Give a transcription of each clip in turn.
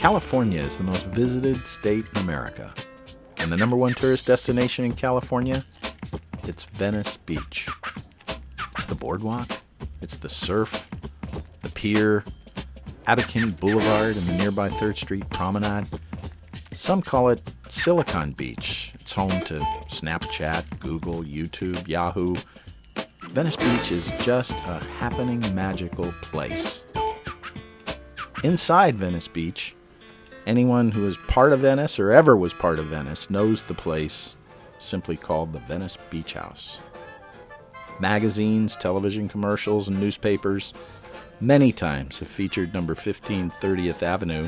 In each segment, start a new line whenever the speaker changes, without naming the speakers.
California is the most visited state in America. And the number one tourist destination in California? It's Venice Beach. It's the boardwalk, it's the surf, the pier, Abbot Kinney Boulevard and the nearby 3rd Street Promenade. Some call it Silicon Beach. It's home to Snapchat, Google, YouTube, Yahoo. Venice Beach is just a happening, magical place. Inside Venice Beach, anyone who is part of Venice or ever was part of Venice knows the place simply called the Venice Beach House. Magazines, television commercials, and newspapers many times have featured number 15 30th Avenue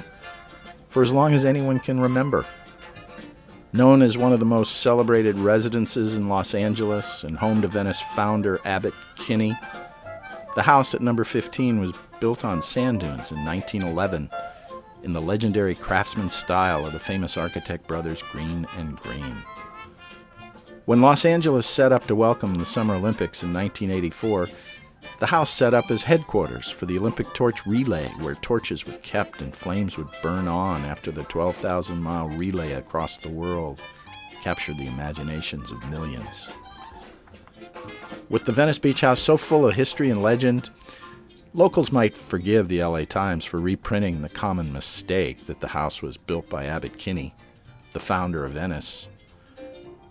for as long as anyone can remember. Known as one of the most celebrated residences in Los Angeles and home to Venice founder Abbot Kinney, the house at number 15 was built on sand dunes in 1911 in the legendary craftsman style of the famous architect brothers Green and Green. When Los Angeles set up to welcome the Summer Olympics in 1984, the house set up as headquarters for the Olympic torch relay, where torches were kept and flames would burn on after the 12,000-mile relay across the world captured the imaginations of millions. With the Venice Beach House so full of history and legend, locals might forgive the LA Times for reprinting the common mistake that the house was built by Abbot Kinney, the founder of Venice.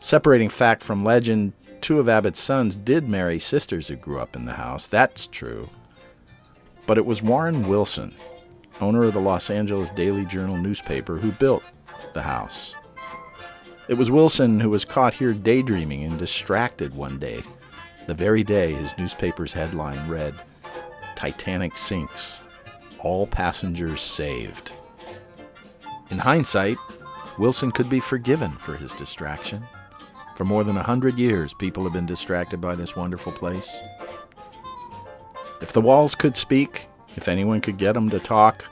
Separating fact from legend, 2 of Abbott's sons did marry sisters who grew up in the house. That's true. But it was Warren Wilson, owner of the Los Angeles Daily Journal newspaper, who built the house. It was Wilson who was caught here daydreaming and distracted one day, the very day his newspaper's headline read, "Titanic sinks, all passengers saved." In hindsight, Wilson could be forgiven for his distraction. For more than 100 years, people have been distracted by this wonderful place. If the walls could speak, if anyone could get them to talk,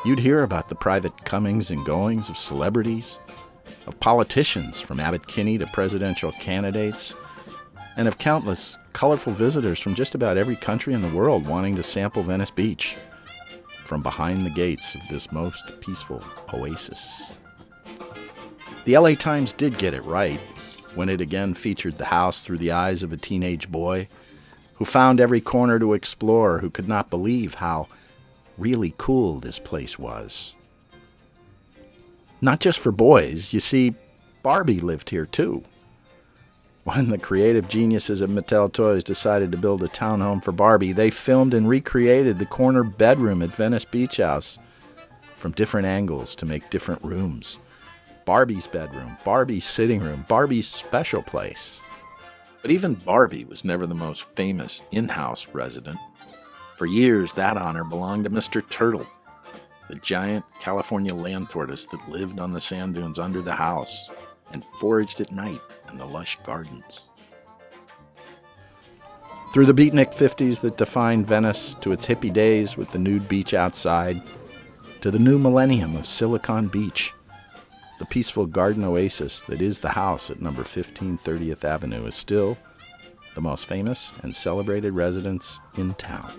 you'd hear about the private comings and goings of celebrities, of politicians from Abbot Kinney to presidential candidates, and of countless colorful visitors from just about every country in the world wanting to sample Venice Beach from behind the gates of this most peaceful oasis. The LA Times did get it right when it again featured the house through the eyes of a teenage boy who found every corner to explore, who could not believe how really cool this place was. Not just for boys, you see, Barbie lived here too. When the creative geniuses at Mattel Toys decided to build a townhome for Barbie, they filmed and recreated the corner bedroom at Venice Beach House from different angles to make different rooms. Barbie's bedroom, Barbie's sitting room, Barbie's special place. But even Barbie was never the most famous in-house resident. For years, that honor belonged to Mr. Turtle, the giant California land tortoise that lived on the sand dunes under the house and foraged at night in the lush gardens. Through the beatnik 50s that defined Venice, to its hippie days with the nude beach outside, to the new millennium of Silicon Beach, the peaceful garden oasis that is the house at number 15 30th Avenue is still the most famous and celebrated residence in town.